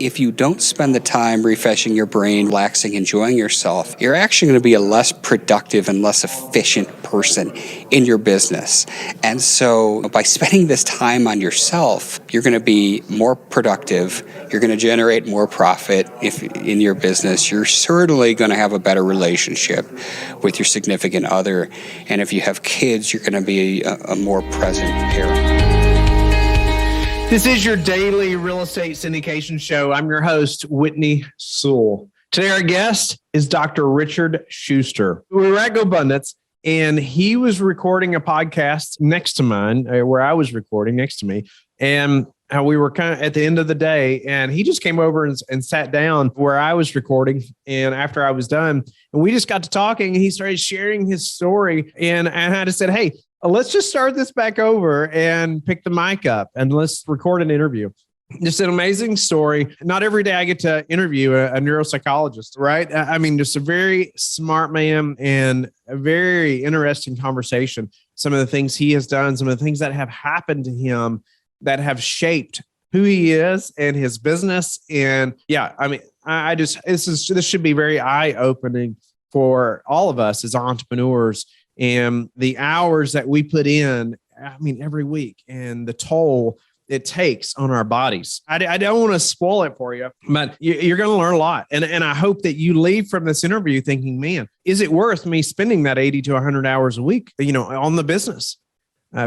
if you don't spend the time refreshing your brain, relaxing, enjoying yourself, you're actually going to be a less productive and less efficient person in your business. And so by spending this time on yourself, you're going to be more productive. You're going to generate more profit in your business. You're certainly going to have a better relationship with your significant other. And if you have kids, you're going to be a more present parent. This is your daily real estate syndication show. I'm your host, Whitney Sewell. Today, our guest is Dr. Richard Shuster. We were at GoBundance, and he was recording a podcast next to mine, where I was recording next to me. And we were kind of at the end of the day, and he just came over and sat down where I was recording. And after I was done, and we just got to talking, and he started sharing his story. And I just said, hey, let's just start this back over and pick the mic up and let's record an interview. Just an amazing story. Not every day I get to interview a neuropsychologist, right? I mean, just a very smart man and a very interesting conversation. Some of the things he has done, some of the things that have happened to him that have shaped who he is and his business. And yeah, I mean, this should be very eye-opening for all of us as entrepreneurs. And the hours that we put in, I mean, every week, and the toll it takes on our bodies. I don't want to spoil it for you, but you're going to learn a lot. And I hope that you leave from this interview thinking, man, is it worth me spending that 80 to 100 hours a week, on the business?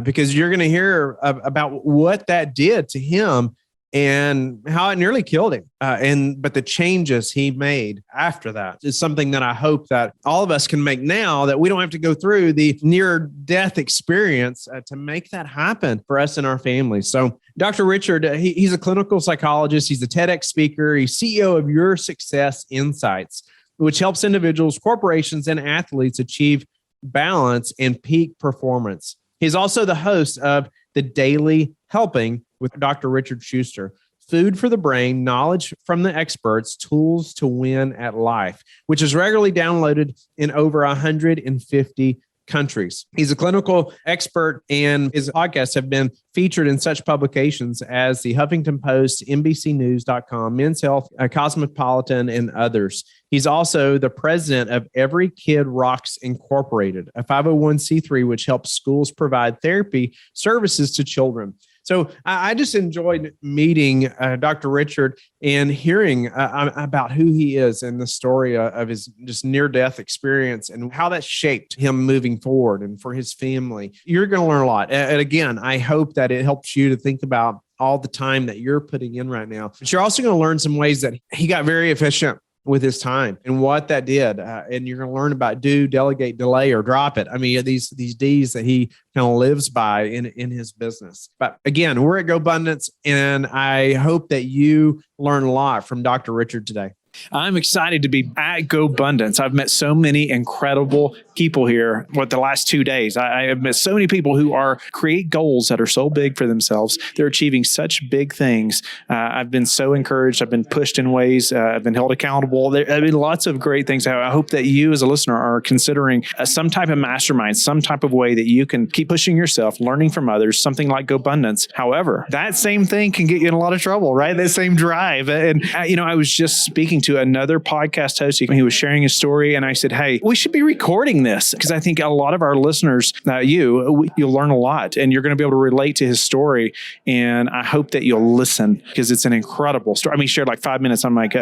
Because you're going to hear about what that did to him and how it nearly killed him. But the changes he made after that is something that I hope that all of us can make now, that we don't have to go through the near-death experience to make that happen for us and our families. So Dr. Richard, he's a clinical psychologist. He's a TEDx speaker. He's CEO of Your Success Insights, which helps individuals, corporations, and athletes achieve balance and peak performance. He's also the host of The Daily Helping with Dr. Richard Shuster, Food for the Brain, Knowledge from the Experts, Tools to Win at Life, which is regularly downloaded in over 150 countries. He's a clinical expert, and his podcasts have been featured in such publications as the Huffington Post, NBCnews.com, Men's Health, Cosmopolitan, and others. He's also the president of Every Kid Rocks Incorporated, a 501c3, which helps schools provide therapy services to children. So I just enjoyed meeting Dr. Richard and hearing about who he is and the story of his just near-death experience and how that shaped him moving forward and for his family. You're going to learn a lot. And again, I hope that it helps you to think about all the time that you're putting in right now. But you're also going to learn some ways that he got very efficient with his time and what that did. And you're going to learn about do, delegate, delay, or drop it. I mean, these D's that he kind of lives by in his business. But again, we're at GoBundance, and I hope that you learn a lot from Dr. Richard today. I'm excited to be at GoBundance. I've met so many incredible people here the last 2 days. I have met so many people who create goals that are so big for themselves. They're achieving such big things. I've been so encouraged. I've been pushed in ways. I've been held accountable. There have been lots of great things. I hope that you as a listener are considering some type of mastermind, some type of way that you can keep pushing yourself, learning from others, something like GoBundance. However, that same thing can get you in a lot of trouble, right? That same drive. And, I was just speaking to another podcast host. He was sharing his story, and I said, hey, we should be recording this because I think a lot of our listeners, you'll learn a lot, and you're going to be able to relate to his story. And I hope that you'll listen because it's an incredible story. I mean, he shared like 5 minutes. I'm like,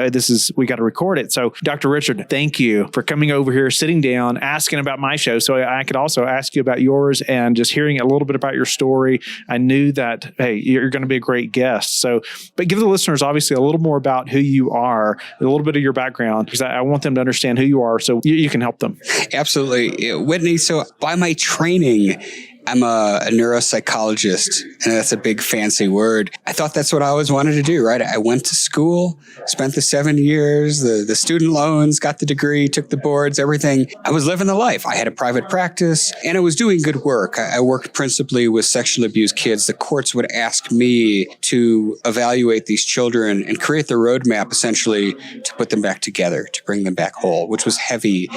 we got to record it. So Dr. Richard, thank you for coming over here, sitting down, asking about my show. So I could also ask you about yours and just hearing a little bit about your story. I knew that, hey, you're going to be a great guest. So, but give the listeners obviously a little more about who you are, a little bit of your background, because I want them to understand who you are so you can help them. Absolutely. Whitney, so by my training, I'm a neuropsychologist, and that's a big fancy word. I thought that's what I always wanted to do, right? I went to school, spent the 7 years, the student loans, got the degree, took the boards, everything. I was living the life. I had a private practice, and I was doing good work. I worked principally with sexually abused kids. The courts would ask me to evaluate these children and create the roadmap, essentially, to put them back together, to bring them back whole, which was heavy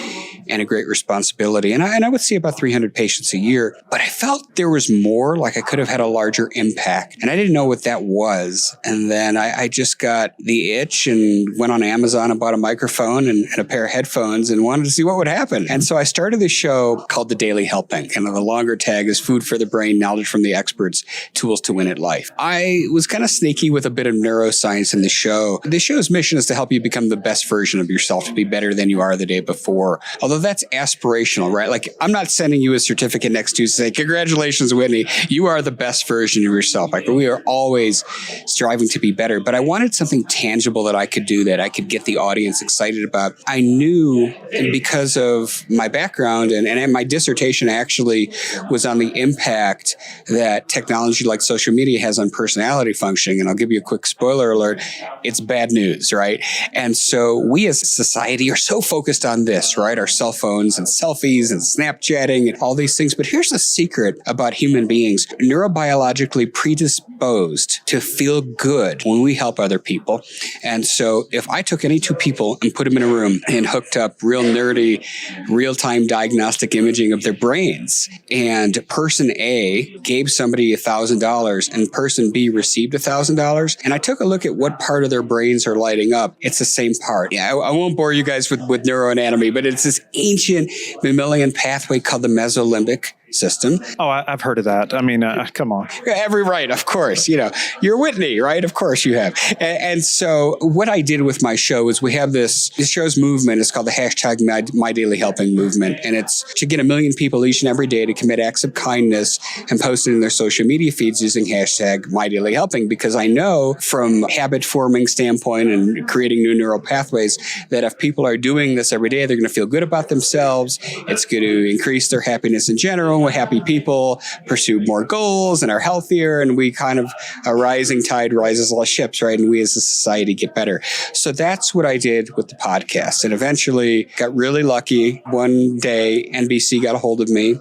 and a great responsibility. And I would see about 300 patients a year, but I felt there was more, like I could have had a larger impact. And I didn't know what that was. And then I just got the itch and went on Amazon and bought a microphone and a pair of headphones and wanted to see what would happen. And so I started this show called The Daily Helping. And the longer tag is food for the brain, knowledge from the experts, tools to win at life. I was kind of sneaky with a bit of neuroscience in the show. The show's mission is to help you become the best version of yourself, to be better than you are the day before. Although that's aspirational, right? Like, I'm not sending you a certificate next Tuesday saying, congratulations, Whitney, you are the best version of yourself. Like, we are always striving to be better, but I wanted something tangible that I could do, that I could get the audience excited about. I knew, and because of my background and my dissertation actually was on the impact that technology like social media has on personality functioning. And I'll give you a quick spoiler alert. It's bad news, right? And so we as a society are so focused on this, right? Our cell phones and selfies and Snapchatting and all these things. But here's the secret about human beings: neurobiologically predisposed to feel good when we help other people. And so if I took any two people and put them in a room and hooked up real nerdy, real-time diagnostic imaging of their brains, and person A gave somebody $1,000 and person B received $1,000, and I took a look at what part of their brains are lighting up, it's the same part. Yeah, I won't bore you guys with neuroanatomy, but it's this ancient mammalian pathway called the mesolimbic system. Oh, I've heard of that. I mean, come on. Every right, of course. You're Whitney, right? Of course you have. And so what I did with my show is we have this show's movement. It's called the hashtag My Daily Helping movement. And it's to get 1 million people each and every day to commit acts of kindness and post it in their social media feeds using hashtag My Daily Helping. Because I know from habit forming standpoint and creating new neural pathways that if people are doing this every day, they're going to feel good about themselves. It's going to increase their happiness in general. Happy people pursue more goals and are healthier, and we kind of, a rising tide rises all ships, right? And we as a society get better. So that's what I did with the podcast. And eventually got really lucky. One day, NBC got a hold of me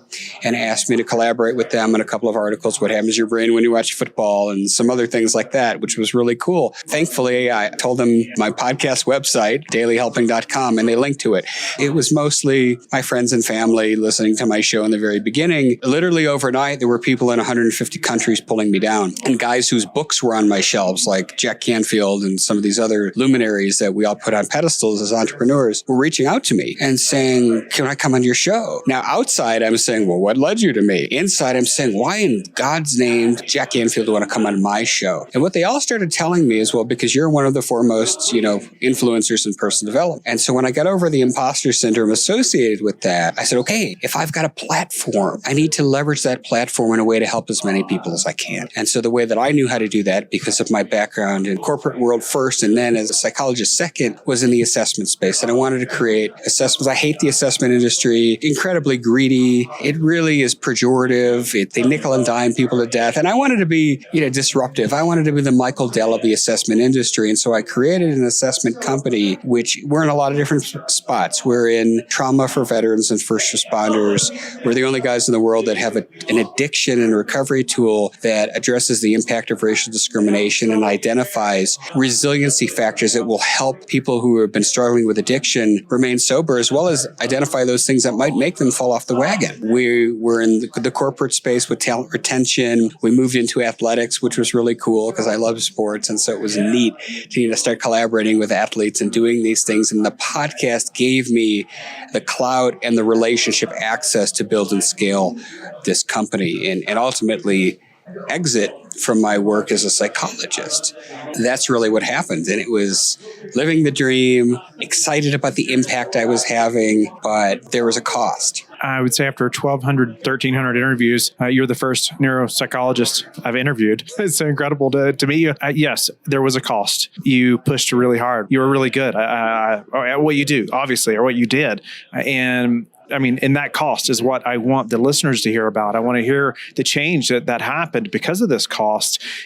and asked me to collaborate with them on a couple of articles, what happens to your brain when you watch football, and some other things like that, which was really cool. Thankfully, I told them my podcast website, dailyhelping.com, and they linked to it. It was mostly my friends and family listening to my show in the very beginning. Literally overnight, there were people in 150 countries pulling me down, and guys whose books were on my shelves, like Jack Canfield and some of these other luminaries that we all put on pedestals as entrepreneurs, were reaching out to me and saying, can I come on your show? Now, outside, I'm saying, well, what led you to me? Inside, I'm saying, why in God's name Jack Canfield want to come on my show? And what they all started telling me is, well, because you're one of the foremost, influencers in personal development. And so when I got over the imposter syndrome associated with that, I said, okay, if I've got a platform, I need to leverage that platform in a way to help as many people as I can. And so the way that I knew how to do that, because of my background in corporate world first, and then as a psychologist second, was in the assessment space. And I wanted to create assessments. I hate the assessment industry, incredibly greedy. It really is pejorative. They nickel and dime people to death. And I wanted to be, disruptive. I wanted to be the Michael Dell of the assessment industry. And so I created an assessment company, which we're in a lot of different spots. We're in trauma for veterans and first responders. We're the only guys in the world that have an addiction and recovery tool that addresses the impact of racial discrimination and identifies resiliency factors that will help people who have been struggling with addiction remain sober, as well as identify those things that might make them fall off the wagon. We were in the corporate space with talent retention. We moved into athletics, which was really cool because I love sports. And so it was neat to start collaborating with athletes and doing these things. And the podcast gave me the clout and the relationship access to build and scale this company and ultimately exit from my work as a psychologist. That's really what happened. And it was living the dream, excited about the impact I was having, but there was a cost. I would say after 1,200, 1,300 interviews, you're the first neuropsychologist I've interviewed. It's so incredible to meet you. Yes, there was a cost. You pushed really hard. You were really good at what you do, obviously, or what you did. And that cost is what I want the listeners to hear about. I want to hear the change that happened because of this cost.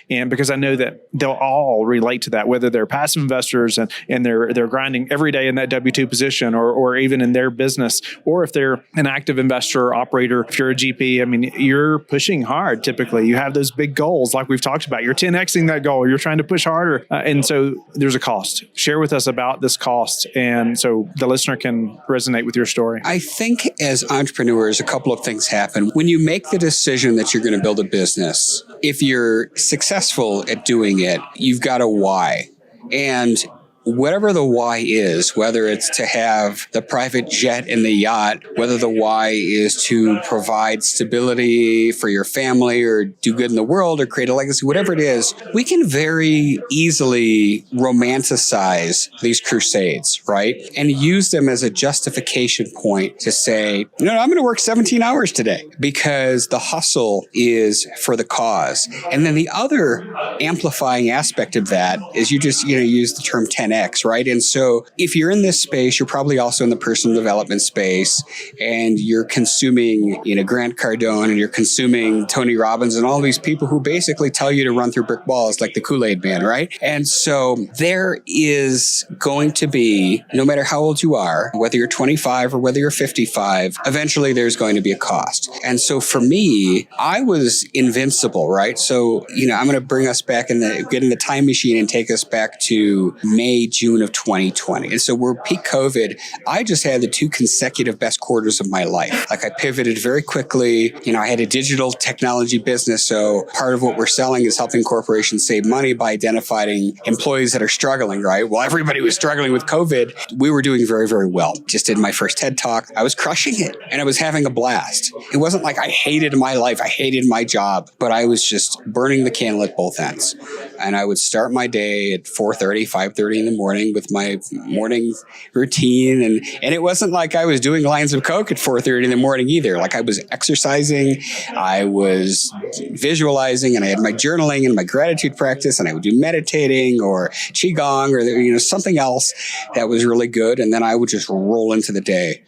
And because I know that they'll all relate to that, whether they're passive investors and they're grinding every day in that W-2 position or even in their business, or if they're an active investor or operator, if you're a GP, you're pushing hard. Typically, you have those big goals like we've talked about. You're 10Xing that goal. You're trying to push harder. And so there's a cost. Share with us about this cost. And so the listener can resonate with your story. I think think as entrepreneurs, a couple of things happen. When you make the decision that you're going to build a business, if you're successful at doing it, you've got a why. And whatever the why is, whether it's to have the private jet and the yacht, whether the why is to provide stability for your family or do good in the world or create a legacy, whatever it is, we can very easily romanticize these crusades, right? And use them as a justification point to say, I'm going to work 17 hours today because the hustle is for the cause. And then the other amplifying aspect of that is you just, use the term 10X. Right. And so if you're in this space, you're probably also in the personal development space and you're consuming, Grant Cardone and you're consuming Tony Robbins and all these people who basically tell you to run through brick walls like the Kool-Aid man. Right. And so there is going to be, no matter how old you are, whether you're 25 or whether you're 55, eventually there's going to be a cost. And so for me, I was invincible. Right. So, I'm going to bring us back get in the time machine and take us back to June of 2020. And so we're peak COVID. I just had the 2 consecutive best quarters of my life. Like I pivoted very quickly. I had a digital technology business. So part of what we're selling is helping corporations save money by identifying employees that are struggling, right? Well, everybody was struggling with COVID. We were doing very, very well. Just did my first TED Talk. I was crushing it and I was having a blast. It wasn't like I hated my life. I hated my job, but I was just burning the candle at both ends. And I would start my day at 4:30, 5:30 in the morning with my morning routine. And it wasn't like I was doing lines of coke at 4:30 in the morning either. Like I was exercising, I was visualizing, and I had my journaling and my gratitude practice, and I would do meditating or qigong or something else that was really good. And then I would just roll into the day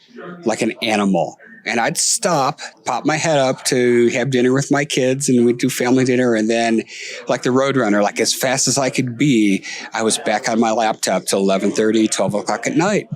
like an animal. And I'd stop, pop my head up to have dinner with my kids, and we'd do family dinner. And then like the Roadrunner, like as fast as I could be, I was back on my laptop till 11:30, 12 o'clock at night.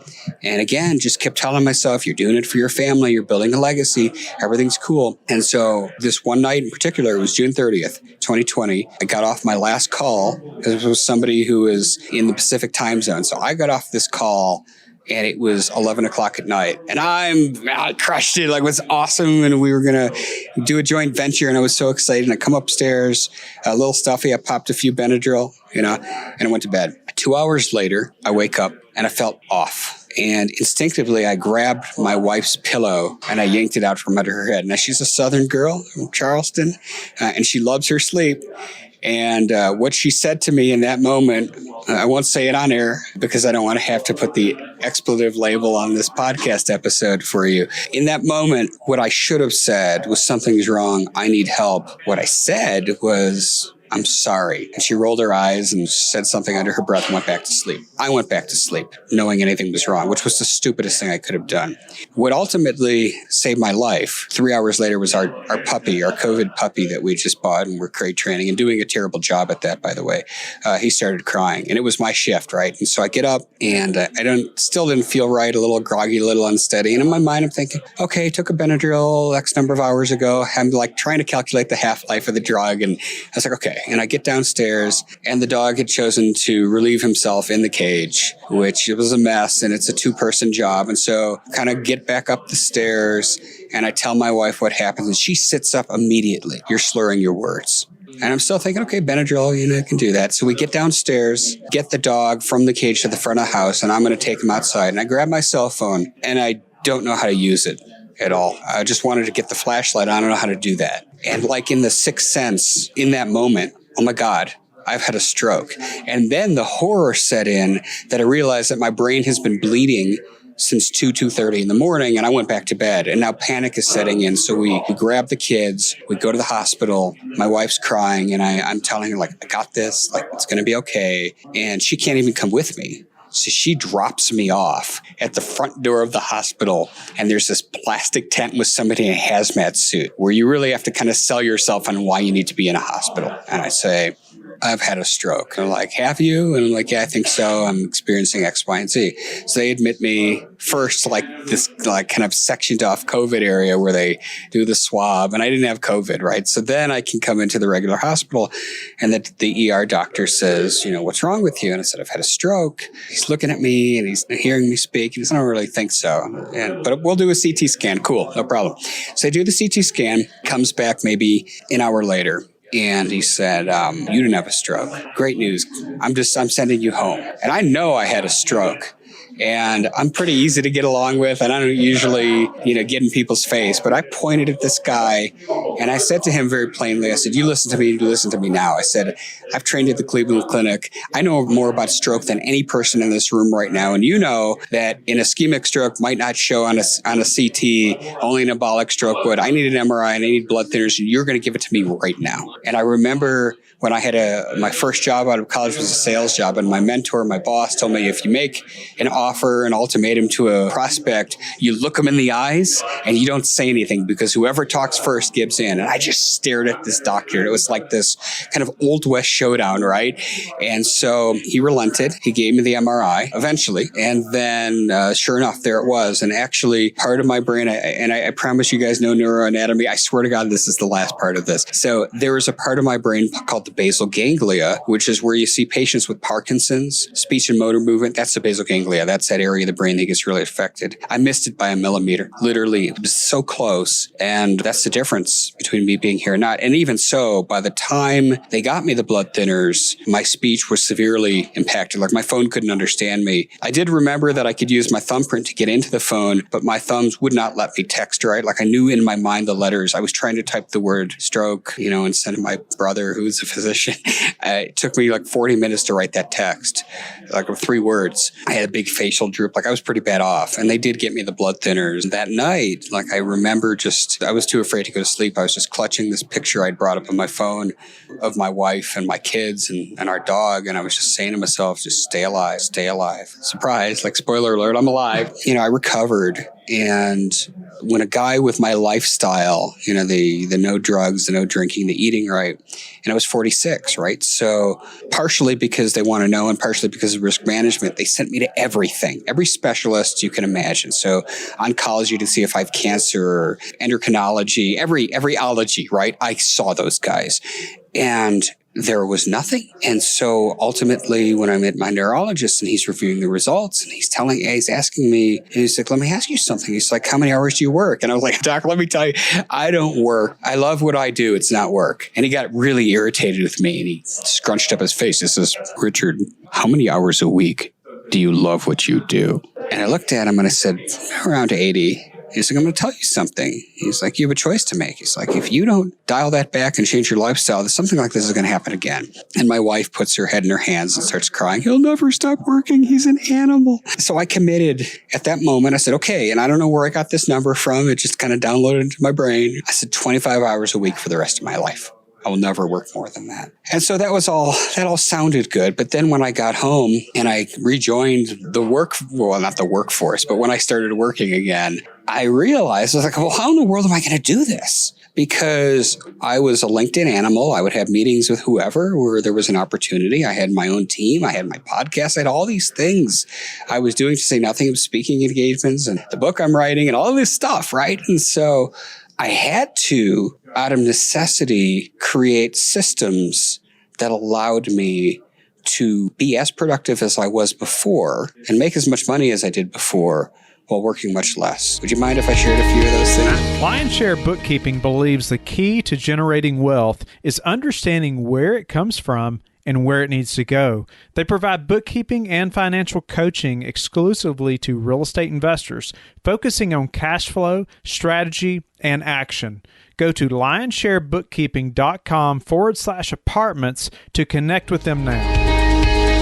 And again, just kept telling myself, you're doing it for your family, you're building a legacy, everything's cool. And so this one night in particular, it was June 30th, 2020. I got off my last call because it was somebody who was in the Pacific time zone. So I got off this call and it was 11 o'clock at night. And I crushed it. Like, it was awesome. And we were going to do a joint venture. And I was so excited. And I come upstairs, a little stuffy. I popped a few Benadryl, and I went to bed. 2 hours later, I wake up and I felt off. And instinctively, I grabbed my wife's pillow and I yanked it out from under her head. Now, she's a Southern girl from Charleston, and she loves her sleep. And what she said to me in that moment, I won't say it on air because I don't want to have to put the expletive label on this podcast episode for you. In that moment, what I should have said was, something's wrong. I need help. What I said was, I'm sorry. And she rolled her eyes and said something under her breath and went back to sleep. I went back to sleep knowing anything was wrong, which was the stupidest thing I could have done. What ultimately saved my life 3 hours later was our puppy, our COVID puppy that we just bought, and we're crate training and doing a terrible job at that, by the way. He started crying and it was my shift, right? And so I get up and I still didn't feel right, a little groggy, a little unsteady. And in my mind, I'm thinking, okay, took a Benadryl X number of hours ago. I'm like trying to calculate the half-life of the drug. And I was like, okay. And I get downstairs and the dog had chosen to relieve himself in the cage, which it was a mess and it's a 2-person job. And so kind of get back up the stairs and I tell my wife what happens and she sits up immediately. You're slurring your words. And I'm still thinking, okay, Benadryl, I can do that. So we get downstairs, get the dog from the cage to the front of the house, and I'm going to take him outside. And I grab my cell phone and I don't know how to use it at all. I just wanted to get the flashlight. I don't know how to do that. And like in the sixth sense, in that moment, oh my God, I've had a stroke. And then the horror set in that I realized that my brain has been bleeding since 2:30 in the morning, and I went back to bed. And now panic is setting in. So we grab the kids, we go to the hospital. My wife's crying, and I'm telling her, like, I got this, like, it's going to be okay. And she can't even come with me. So she drops me off at the front door of the hospital, and there's this plastic tent with somebody in a hazmat suit where you really have to kind of sell yourself on why you need to be in a hospital. And I say, I've had a stroke. And they're like, have you? And I'm like, yeah, I think so. I'm experiencing X, Y, and Z. So they admit me first to like this like kind of sectioned off COVID area where they do the swab. And I didn't have COVID, right? So then I can come into the regular hospital and the ER doctor says, what's wrong with you? And I said, I've had a stroke. He's he's looking at me and he's hearing me speak. He doesn't really think so. But we'll do a CT scan. Cool, no problem. So I do the CT scan, comes back maybe an hour later. And he said, you didn't have a stroke. Great news. I'm sending you home. And I know I had a stroke. And I'm pretty easy to get along with, and I don't usually, get in people's face. But I pointed at this guy, and I said to him very plainly, I said, you listen to me now. I said, I've trained at the Cleveland Clinic. I know more about stroke than any person in this room right now. And you know that an ischemic stroke might not show on a CT, only an embolic stroke would. I need an MRI, and I need blood thinners, and you're going to give it to me right now. And I remember when I had my first job out of college was a sales job, and my mentor, my boss, told me if you make an offer, an ultimatum to a prospect, you look them in the eyes and you don't say anything, because whoever talks first gives in. And I just stared at this doctor. It was like this kind of Old West showdown, right? And so he relented. He gave me the MRI eventually. And then sure enough, there it was. And actually part of my brain, I promise you guys know neuroanatomy. I swear to God, this is the last part of this. So there is a part of my brain called the basal ganglia, which is where you see patients with Parkinson's, speech and motor movement. That's the basal ganglia. That's that area of the brain that gets really affected. I missed it by a millimeter. Literally, it was so close. And that's the difference between me being here or not. And even so, by the time they got me the blood thinners, my speech was severely impacted. Like my phone couldn't understand me. I did remember that I could use my thumbprint to get into the phone, but my thumbs would not let me text right. Like I knew in my mind the letters. I was trying to type the word stroke, instead of my brother, who's a physician. It took me like 40 minutes to write that text, like 3 words. I had a big facial droop. Like I was pretty bad off. And they did get me the blood thinners. That night, like I remember I was too afraid to go to sleep. I was just clutching this picture I'd brought up on my phone of my wife and my kids and our dog. And I was just saying to myself, just stay alive, stay alive. Surprise, like spoiler alert, I'm alive. I recovered. And when a guy with my lifestyle, the no drugs, the no drinking, the eating right, and I was 46, right? So partially because they want to know and partially because of risk management, they sent me to everything, every specialist you can imagine. So oncology to see if I have cancer, or endocrinology, every ology, right? I saw those guys. And there was nothing. And so ultimately when I met my neurologist and he's reviewing the results and he's asking me, and he's like, let me ask you something. He's like, how many hours do you work? And I was like, doc, let me tell you, I don't work. I love what I do. It's not work. And he got really irritated with me and he scrunched up his face. He says, Richard, how many hours a week do you love what you do? And I looked at him and I said, around 80. He's like, I'm going to tell you something. He's like, you have a choice to make. He's like, if you don't dial that back and change your lifestyle, something like this is going to happen again. And my wife puts her head in her hands and starts crying. He'll never stop working. He's an animal. So I committed at that moment. I said, okay. And I don't know where I got this number from. It just kind of downloaded into my brain. I said 25 hours a week for the rest of my life. I will never work more than that. And so that all sounded good. But then when I got home and I rejoined not the workforce, but when I started working again, I realized, I was like, well, how in the world am I going to do this? Because I was a LinkedIn animal. I would have meetings with whoever where there was an opportunity. I had my own team. I had my podcast. I had all these things I was doing, to say nothing of speaking engagements and the book I'm writing and all this stuff, right? And so I had to, out of necessity, create systems that allowed me to be as productive as I was before and make as much money as I did before while working much less. Would you mind if I shared a few of those things? Lionshare Bookkeeping believes the key to generating wealth is understanding where it comes from and where it needs to go. They provide bookkeeping and financial coaching exclusively to real estate investors, focusing on cash flow, strategy, and action. Go to lionsharebookkeeping.com/apartments to connect with them now.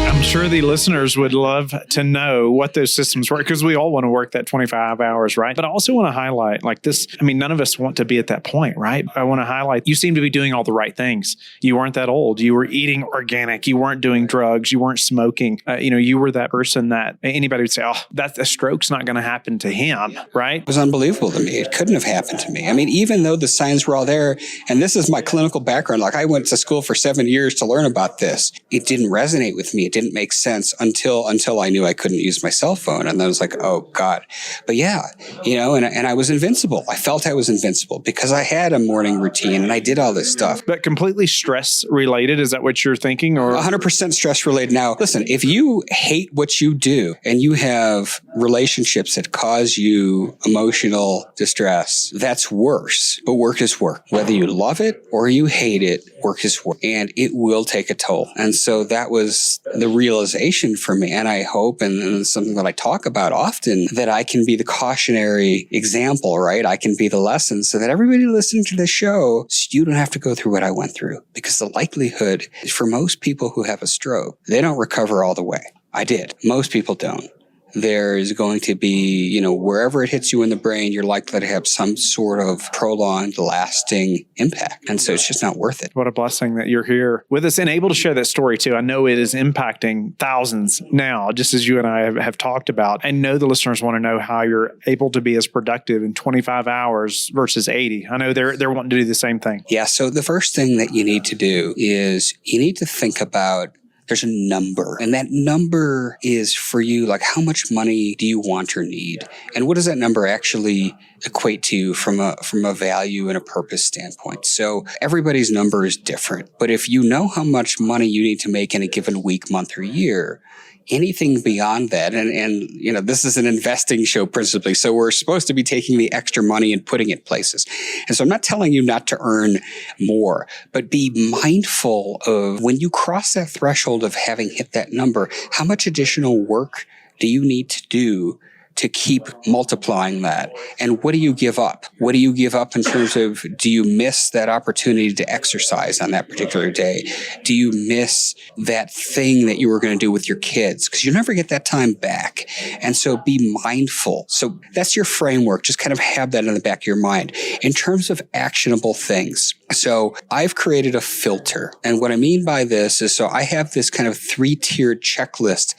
I'm sure the listeners would love to know what those systems work, because we all want to work that 25 hours, right? But I also want to highlight like this. I mean, none of us want to be at that point, right? I want to highlight you seem to be doing all the right things. You weren't that old. You were eating organic. You weren't doing drugs. You weren't smoking. You were that person that anybody would say, oh, that a stroke's not going to happen to him, right? It was unbelievable to me. It couldn't have happened to me. I mean, even though the signs were all there, and this is my clinical background, like I went to school for 7 years to learn about this, it didn't resonate with me. It didn't make sense until I knew I couldn't use my cell phone. And then I was like, oh God. But yeah, and I was invincible. I felt I was invincible because I had a morning routine and I did all this stuff. But completely stress related. Is that what you're thinking? Or 100% stress related. Now, listen, if you hate what you do and you have relationships that cause you emotional distress, that's worse. But work is work. Whether you love it or you hate it, work is work. And it will take a toll. And so that was the realization for me. And I hope, and it's something that I talk about often, that I can be the cautionary example, right? I can be the lesson so that everybody listening to this show, you don't have to go through what I went through. Because the likelihood is for most people who have a stroke, they don't recover all the way. I did. Most people don't. There's going to be, wherever it hits you in the brain, you're likely to have some sort of prolonged, lasting impact. And so it's just not worth it. What a blessing that you're here with us and able to share that story too. I know it is impacting thousands now, just as you and I have talked about. I know the listeners want to know how you're able to be as productive in 25 hours versus 80. I know they're wanting to do the same thing. Yeah. So the first thing that you need to do is you need to think about there's a number, and that number is for you, like how much money do you want or need? And what does that number actually equate to from a value and a purpose standpoint? So everybody's number is different, but if you know how much money you need to make in a given week, month, or year, anything beyond that, and this is an investing show principally, so we're supposed to be taking the extra money and putting it places. And so I'm not telling you not to earn more, but be mindful of when you cross that threshold of having hit that number, how much additional work do you need to do to keep multiplying that? And what do you give up? What do you give up in terms of, do you miss that opportunity to exercise on that particular day? Do you miss that thing that you were going to do with your kids? Because you never get that time back. And so be mindful. So that's your framework. Just kind of have that in the back of your mind. In terms of actionable things, so I've created a filter. And what I mean by this is, so I have this kind of 3-tiered checklist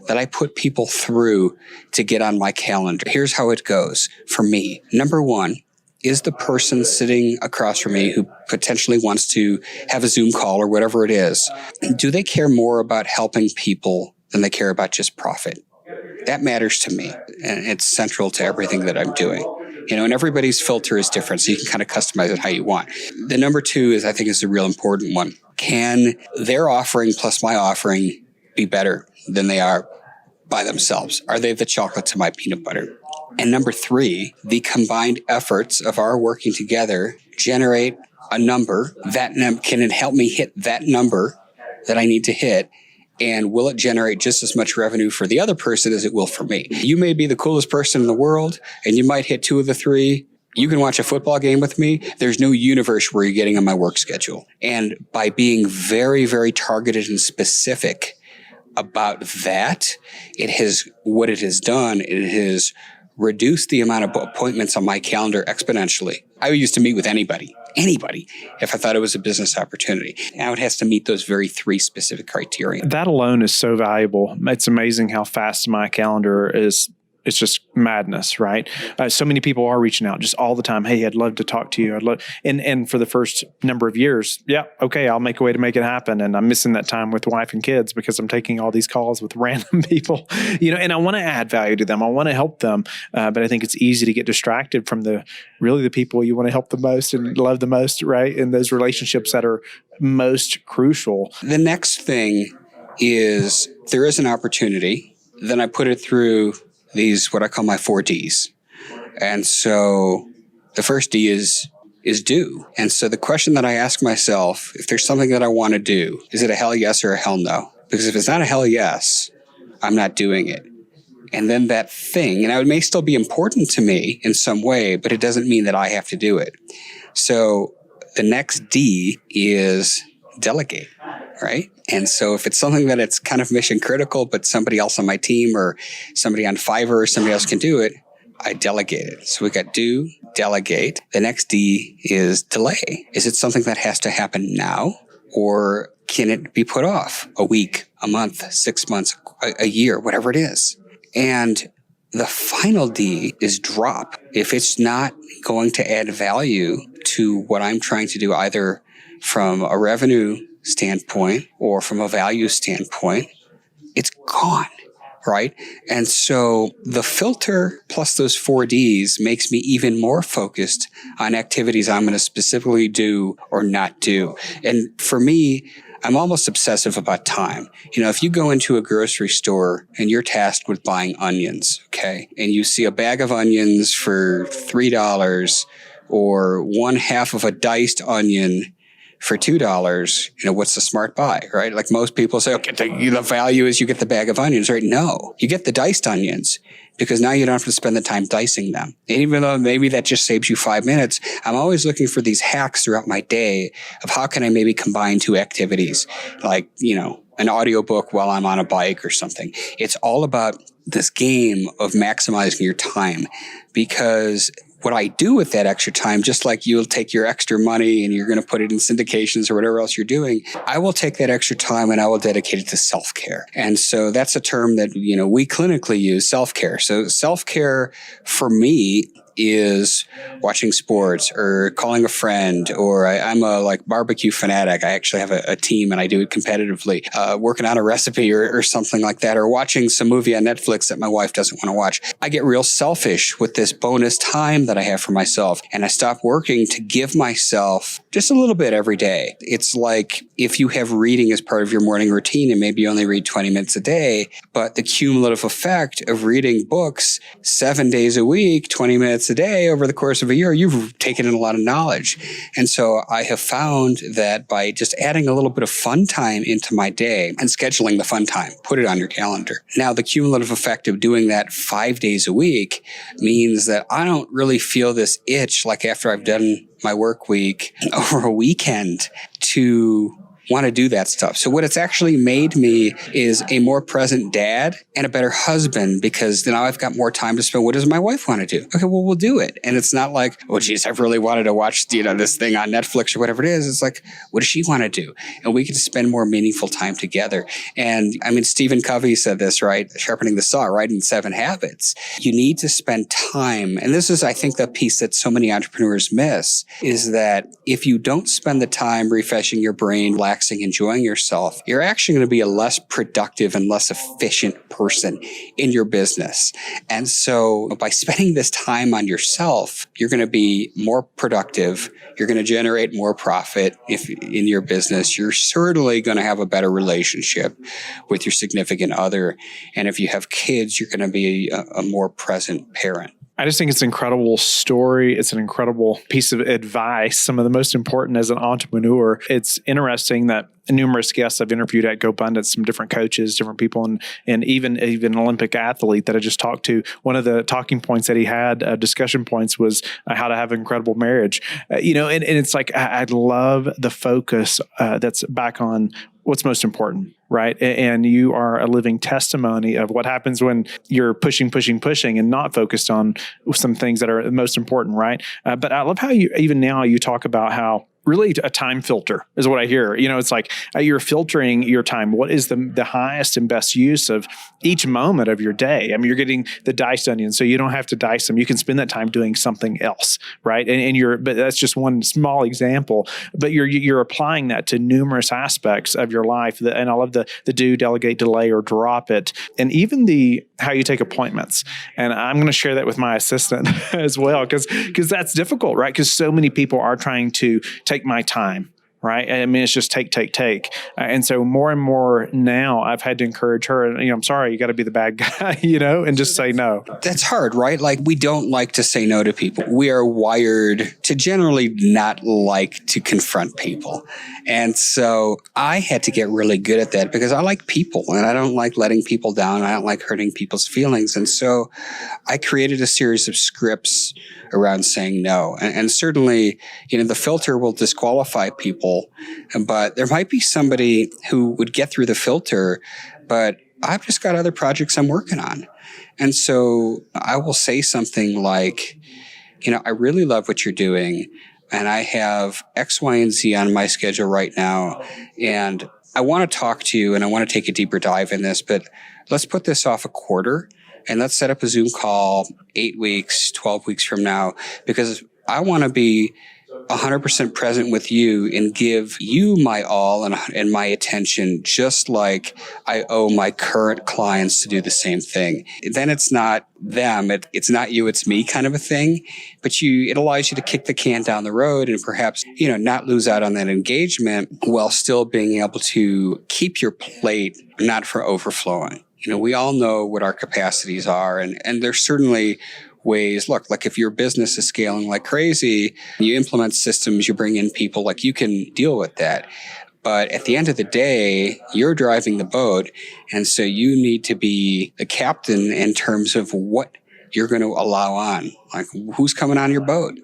that I put people through to get on my calendar. Here's how it goes for me. Number 1 is the person sitting across from me who potentially wants to have a Zoom call or whatever it is. Do they care more about helping people than they care about just profit? That matters to me. And it's central to everything that I'm doing. And everybody's filter is different, so you can kind of customize it how you want. The number 2 is, I think, is the real important one. Can their offering plus my offering be better than they are by themselves? Are they the chocolate to my peanut butter? And number 3, the combined efforts of our working together generate a number that can it help me hit that number that I need to hit? And will it generate just as much revenue for the other person as it will for me? You may be the coolest person in the world, and you might hit 2 of the 3. You can watch a football game with me. There's no universe where you're getting on my work schedule. And by being very, very targeted and specific about that, it has reduced the amount of appointments on my calendar exponentially. I used to meet with anybody, if I thought it was a business opportunity. Now it has to meet those very 3 specific criteria. That alone is so valuable. It's amazing how fast my calendar is. It's just madness, right? So many people are reaching out just all the time. Hey, I'd love to talk to you. And for the first number of years, yeah, okay, I'll make a way to make it happen. And I'm missing that time with wife and kids because I'm taking all these calls with random people, and I want to add value to them. I want to help them. But I think it's easy to get distracted from the people you want to help the most and love the most, right? And those relationships that are most crucial. The next thing is there is an opportunity. Then I put it through these, what I call my 4 Ds. And so the first D is do. And so the question that I ask myself, if there's something that I want to do, is it a hell yes or a hell no? Because if it's not a hell yes, I'm not doing it. And then that thing, and it may still be important to me in some way, but it doesn't mean that I have to do it. So the next D is delegate, right? And so if it's something that it's kind of mission critical, but somebody else on my team or somebody on Fiverr or somebody else can do it, I delegate it. So we got do, delegate. The next D is delay. Is it something that has to happen now, or can it be put off a week, a month, 6 months, a year, whatever it is? And the final D is drop. If it's not going to add value to what I'm trying to do, either from a revenue standpoint or from a value standpoint, gone. Right. And so the filter plus those 4Ds makes me even more focused on activities I'm going to specifically do or not do. And for me, I'm almost obsessive about time. If you go into a grocery store and you're tasked with buying onions, okay, and you see a bag of onions for $3 or one half of a diced onion for $2, what's the smart buy, right? Like most people say, okay, the value is you get the bag of onions, right? No, you get the diced onions because now you don't have to spend the time dicing them. And even though maybe that just saves you 5 minutes, I'm always looking for these hacks throughout my day of how can I maybe combine two activities, like, an audiobook while I'm on a bike or something. It's all about this game of maximizing your time, because what I do with that extra time, just like you'll take your extra money and you're going to put it in syndications or whatever else you're doing, I will take that extra time and I will dedicate it to self-care. And so that's a term that, we clinically use, self-care. So self-care for me is watching sports or calling a friend, or I'm a barbecue fanatic. I actually have a team and I do it competitively, working on a recipe or something like that, or watching some movie on Netflix that my wife doesn't want to watch. I get real selfish with this bonus time that I have for myself, and I stop working to give myself just a little bit every day. It's like if you have reading as part of your morning routine and maybe you only read 20 minutes a day, but the cumulative effect of reading books 7 days a week, 20 minutes a day over the course of a year, you've taken in a lot of knowledge. And so I have found that by just adding a little bit of fun time into my day and scheduling the fun time, put it on your calendar. Now, the cumulative effect of doing that 5 days a week means that I don't really feel this itch like after I've done my work week over a weekend to want to do that stuff. So what it's actually made me is a more present dad and a better husband, because now I've got more time to spend. What does my wife want to do? Okay, well, we'll do it. And it's not like, oh, geez, I've really wanted to watch, this thing on Netflix or whatever it is. It's like, what does she want to do? And we get to spend more meaningful time together. And Stephen Covey said this, right? Sharpening the saw, right? In 7 Habits. You need to spend time. And this is, I think, the piece that so many entrepreneurs miss, is that if you don't spend the time refreshing your brain, relaxing, enjoying yourself, you're actually going to be a less productive and less efficient person in your business. And so by spending this time on yourself, you're going to be more productive. You're going to generate more profit if in your business. You're certainly going to have a better relationship with your significant other. And if you have kids, you're going to be a more present parent. I just think it's an incredible story. It's an incredible piece of advice. Some of the most important as an entrepreneur. It's interesting that numerous guests I've interviewed at GoBundance, some different coaches, different people, and even an Olympic athlete that I just talked to. One of the talking points that he had, discussion points, was how to have an incredible marriage. And it's like, I love the focus that's back on what's most important, right? And you are a living testimony of what happens when you're pushing and not focused on some things that are most important, right? But I love how you talk about how really a time filter is what I hear. It's like you're filtering your time. What is the highest and best use of each moment of your day? You're getting the diced onions, so you don't have to dice them. You can spend that time doing something else, right? But that's just one small example. But you're applying that to numerous aspects of your life. And I love the do, delegate, delay, or drop it, and even how you take appointments. And I'm going to share that with my assistant as well, because that's difficult, right? Because so many people are trying to take my time, right? It's just take. And so more and more now I've had to encourage her, and, I'm sorry, you got to be the bad guy, and just say no. That's hard, right? Like, we don't like to say no to people. We are wired to generally not like to confront people. And so I had to get really good at that, because I like people and I don't like letting people down. I don't like hurting people's feelings. And so I created a series of scripts around saying no. And certainly, the filter will disqualify people, but there might be somebody who would get through the filter, but I've just got other projects I'm working on. And so I will say something like, I really love what you're doing, and I have X, Y, and Z on my schedule right now, and I want to talk to you and I want to take a deeper dive in this, but let's put this off a quarter. And let's set up a Zoom call 8 weeks, 12 weeks from now, because I want to be 100% present with you and give you my all and my attention, just like I owe my current clients to do the same thing. Then it's not them, it's not you, it's me kind of a thing. But it allows you to kick the can down the road and perhaps, not lose out on that engagement while still being able to keep your plate not for overflowing. We all know what our capacities are, and there's certainly ways. Look, like if your business is scaling like crazy, you implement systems, you bring in people, like you can deal with that. But at the end of the day, you're driving the boat. And so you need to be the captain in terms of what you're going to allow on, like who's coming on your boat,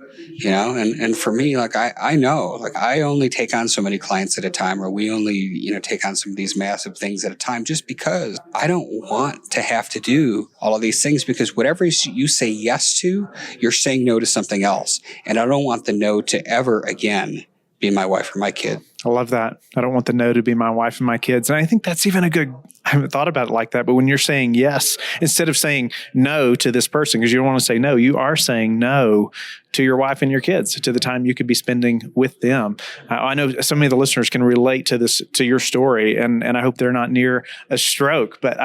and for me, like I know, like I only take on so many clients at a time, or we only, take on some of these massive things at a time, just because I don't want to have to do all of these things, because whatever you say yes to, you're saying no to something else. And I don't want the no to ever again be my wife or my kid. I love that. I don't want the no to be my wife and my kids. And I think that's even I haven't thought about it like that, but when you're saying yes, instead of saying no to this person, because you don't want to say no, you are saying no to your wife and your kids, to the time you could be spending with them. I know so many of the listeners can relate to this, to your story, and I hope they're not near a stroke. But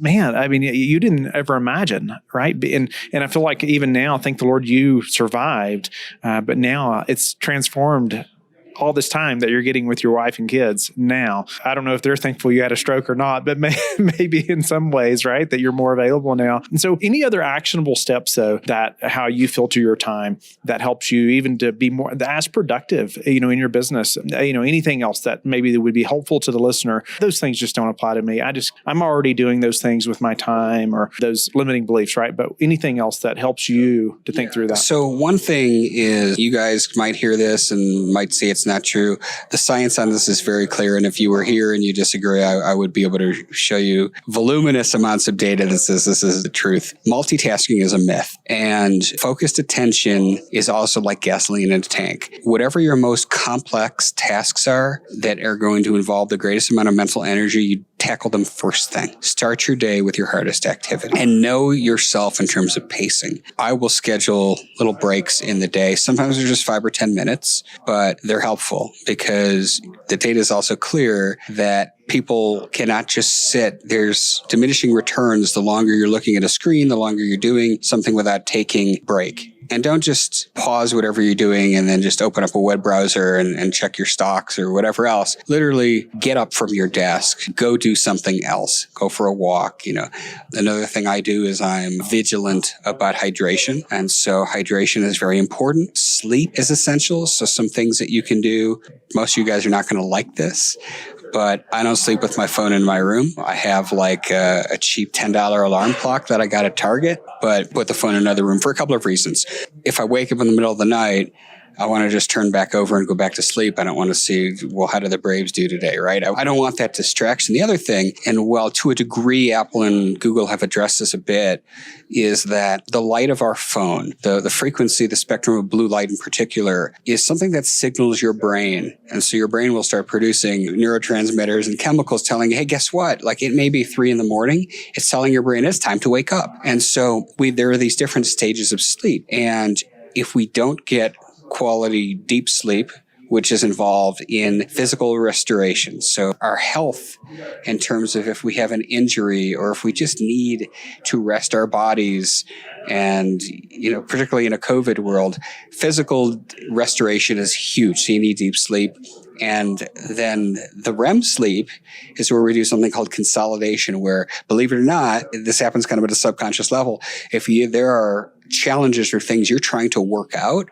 man, I mean, you didn't ever imagine, right? And I feel like even now, thank the Lord you survived, but now it's transformed all this time that you're getting with your wife and kids now. I don't know if they're thankful you had a stroke or not, but maybe in some ways, right, that you're more available now. And so any other actionable steps, though, that how you filter your time that helps you even to be more as productive, in your business, anything else that maybe that would be helpful to the listener? Those things just don't apply to me. I'm already doing those things with my time, or those limiting beliefs, right? But anything else that helps you to think through that? So one thing is, you guys might hear this and might say it's not true. The science on this is very clear. And if you were here and you disagree, I would be able to show you voluminous amounts of data that says this is the truth. Multitasking is a myth. And focused attention is also like gasoline in a tank. Whatever your most complex tasks are that are going to involve the greatest amount of mental energy, you tackle them first thing. Start your day with your hardest activity and know yourself in terms of pacing. I will schedule little breaks in the day. Sometimes they're just 5 or 10 minutes, but they're helpful because the data is also clear that people cannot just sit. There's diminishing returns the longer you're looking at a screen, the longer you're doing something without taking a break. And don't just pause whatever you're doing and then just open up a web browser and check your stocks or whatever else. Literally get up from your desk, go do something else, go for a walk. Another thing I do is I'm vigilant about hydration. And so hydration is very important. Sleep is essential. So some things that you can do, most of you guys are not going to like this, but I don't sleep with my phone in my room. I have like a cheap $10 alarm clock that I got at Target, but put the phone in another room for a couple of reasons. If I wake up in the middle of the night, I want to just turn back over and go back to sleep. I don't want to see, well, how did the Braves do today, right? I don't want that distraction. The other thing, and well, to a degree, Apple and Google have addressed this a bit, is that the light of our phone, the frequency, the spectrum of blue light in particular, is something that signals your brain. And so your brain will start producing neurotransmitters and chemicals telling you, hey, guess what? Like it may be 3 a.m. It's telling your brain it's time to wake up. And so there are these different stages of sleep. And if we don't get quality deep sleep, which is involved in physical restoration. So our health in terms of if we have an injury or if we just need to rest our bodies, and, particularly in a COVID world, physical restoration is huge. So you need deep sleep. And then the REM sleep is where we do something called consolidation, where, believe it or not, this happens kind of at a subconscious level. If there are challenges or things you're trying to work out,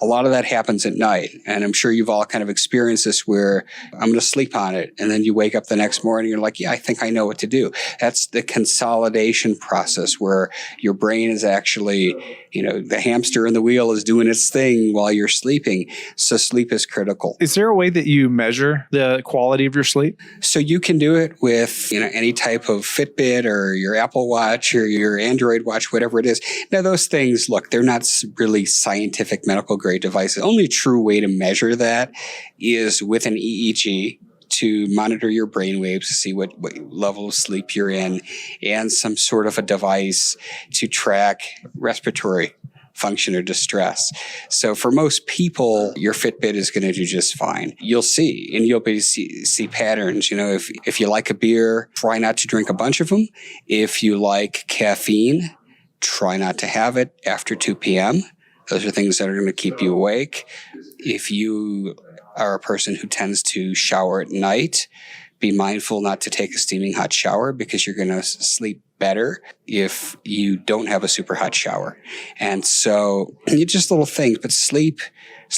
a lot of that happens at night. And I'm sure you've all kind of experienced this where I'm going to sleep on it. And then you wake up the next morning, you're like, yeah, I think I know what to do. That's the consolidation process where your brain is actually, the hamster in the wheel is doing its thing while you're sleeping. So sleep is critical. Is there a way that you measure the quality of your sleep? So you can do it with, any type of Fitbit or your Apple Watch or your Android watch, whatever it is. Now, those things, look, they're not really scientific medical grade devices. The only true way to measure that is with an EEG to monitor your brain waves to see what level of sleep you're in, and some sort of a device to track respiratory function or distress. So for most people, your Fitbit is going to do just fine. You'll see, and you'll see patterns. If you like a beer, try not to drink a bunch of them. If you like caffeine, try not to have it after 2 p.m. Those are things that are going to keep you awake. If you are a person who tends to shower at night, be mindful not to take a steaming hot shower because you're going to sleep better if you don't have a super hot shower. And so just little things, but sleep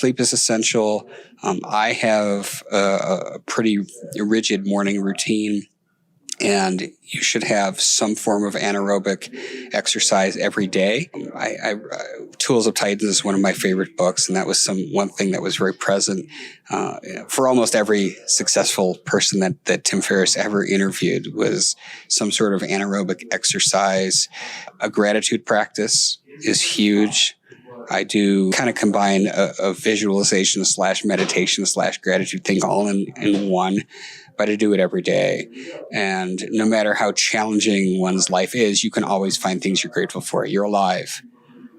is essential. I have a pretty rigid morning routine, and you should have some form of anaerobic exercise every day. Tools of Titans is one of my favorite books, and that was one thing that was very present for almost every successful person that Tim Ferriss ever interviewed was some sort of anaerobic exercise. A gratitude practice is huge. I do kind of combine a visualization / meditation / gratitude thing all in one. But I do it every day. And no matter how challenging one's life is, you can always find things you're grateful for. You're alive.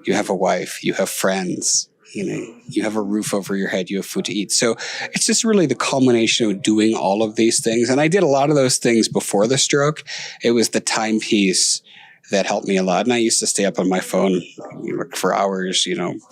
You have a wife. You have friends. You have a roof over your head. You have food to eat. So it's just really the culmination of doing all of these things. And I did a lot of those things before the stroke. It was the timepiece that helped me a lot. And I used to stay up on my phone for hours,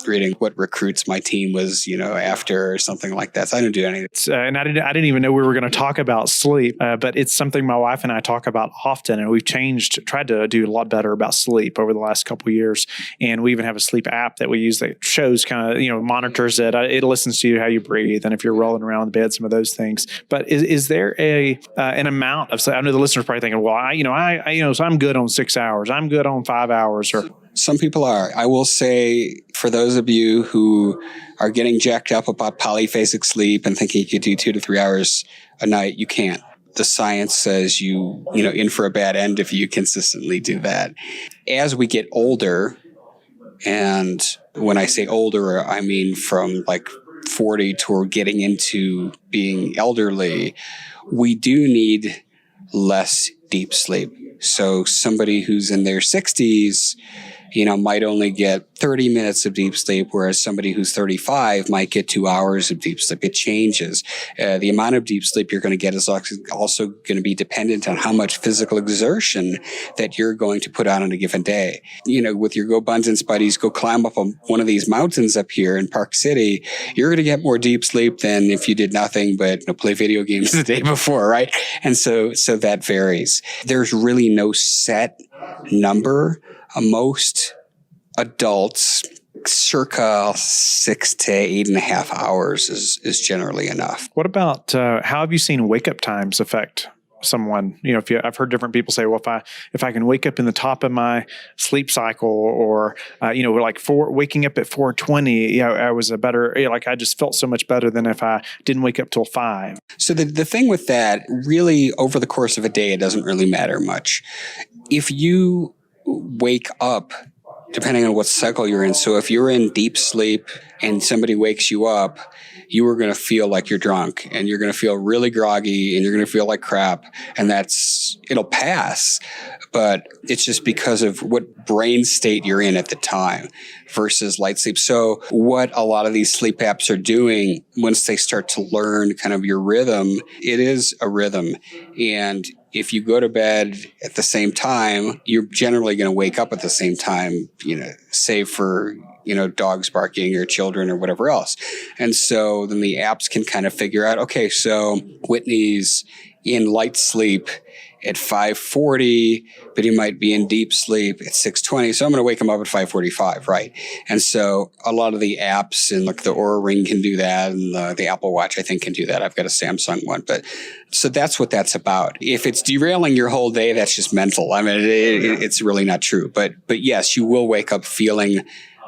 reading what recruits my team was, after or something like that. So I didn't do anything. And I didn't even know we were going to talk about sleep, but it's something my wife and I talk about often. And we've tried to do a lot better about sleep over the last couple of years. And we even have a sleep app that we use that shows monitors it. It listens to you, how you breathe, and if you're rolling around in the bed, some of those things. But is there an amount of sleep? I know the listeners are probably thinking, well, so I'm good on 6 hours. I'm good on 5 hours. Or some people are. I will say, for those of you who are getting jacked up about polyphasic sleep and thinking you could do 2 to 3 hours a night, you can't. The science says you in for a bad end if you consistently do that. As we get older, and when I say older, I mean from like 40 toward getting into being elderly, we do need less deep sleep. So somebody who's in their 60s, might only get 30 minutes of deep sleep, whereas somebody who's 35 might get 2 hours of deep sleep. It changes. The amount of deep sleep you're going to get is also going to be dependent on how much physical exertion that you're going to put on in a given day. With your GoBundance buddies, go climb up one of these mountains up here in Park City. You're going to get more deep sleep than if you did nothing but play video games the day before, right? And so that varies. There's really no set number. Most adults, circa 6 to 8.5 hours is generally enough. What about how have you seen wake up times affect someone? I've heard different people say, well, if I can wake up in the top of my sleep cycle, or waking up at 4:20, I was a better, I just felt so much better than if I didn't wake up till 5. So the thing with that, really, over the course of a day, it doesn't really matter much. If you wake up, depending on what cycle you're in. So if you're in deep sleep and somebody wakes you up, you are going to feel like you're drunk, and you're going to feel really groggy, and you're going to feel like crap. And it'll pass, but it's just because of what brain state you're in at the time versus light sleep. So what a lot of these sleep apps are doing, once they start to learn kind of your rhythm, it is a rhythm. And if you go to bed at the same time, you're generally going to wake up at the same time, save for, dogs barking or children or whatever else. And so then the apps can kind of figure out, okay, so Whitney's in light sleep at 5:40, but he might be in deep sleep at 6:20. So I'm going to wake him up at 5:45, right? And so a lot of the apps, and like the Oura Ring can do that, and the Apple Watch, I think, can do that. I've got a Samsung one, but so that's what that's about. If it's derailing your whole day, that's just mental. I mean, it's really not true. But yes, you will wake up feeling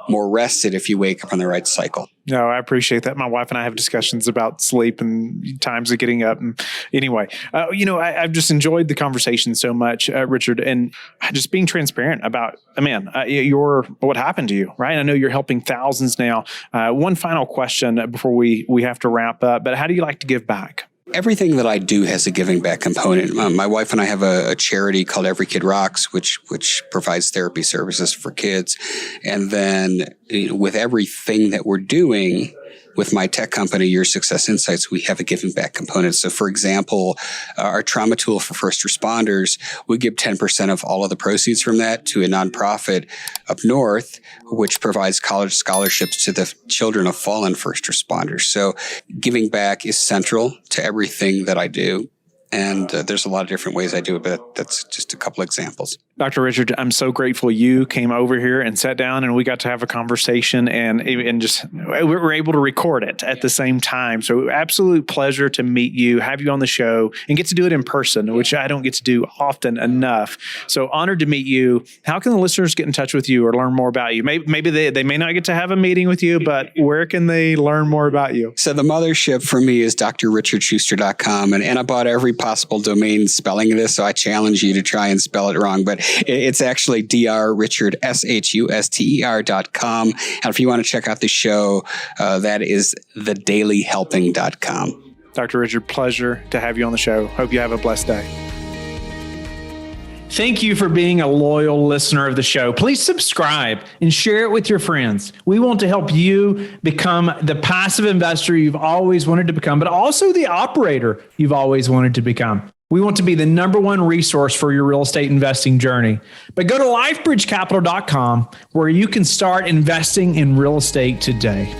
more rested if you wake up on the right cycle. No, I appreciate that. My wife and I have discussions about sleep and times of getting up. And anyway, I've just enjoyed the conversation so much, Richard, and just being transparent about, what happened to you, right? I know you're helping thousands now. One final question before we have to wrap up, but how do you like to give back? Everything that I do has a giving back component. My wife and I have a charity called Every Kid Rocks, which provides therapy services for kids. And then with everything that we're doing with my tech company, Your Success Insights, we have a giving back component. So for example, our trauma tool for first responders, we give 10% of all of the proceeds from that to a nonprofit up north, which provides college scholarships to the children of fallen first responders. So giving back is central to everything that I do. And there's a lot of different ways I do it, but that's just a couple examples. Dr. Richard, I'm so grateful you came over here and sat down and we got to have a conversation and just we were able to record it at the same time. So absolute pleasure to meet you, have you on the show and get to do it in person, which I don't get to do often enough. So honored to meet you. How can the listeners get in touch with you or learn more about you? Maybe they may not get to have a meeting with you, but where can they learn more about you? So the mothership for me is drrichardschuster.com. And I bought every possible domain spelling this, so I challenge you to try and spell it wrong. But it's actually drrichardschuster.com. And if you want to check out the show, that is thedailyhelping.com. Dr. Richard, pleasure to have you on the show. Hope you have a blessed day. Thank you for being a loyal listener of the show. Please subscribe and share it with your friends. We want to help you become the passive investor you've always wanted to become, but also the operator you've always wanted to become. We want to be the number one resource for your real estate investing journey. But go to lifebridgecapital.com where you can start investing in real estate today.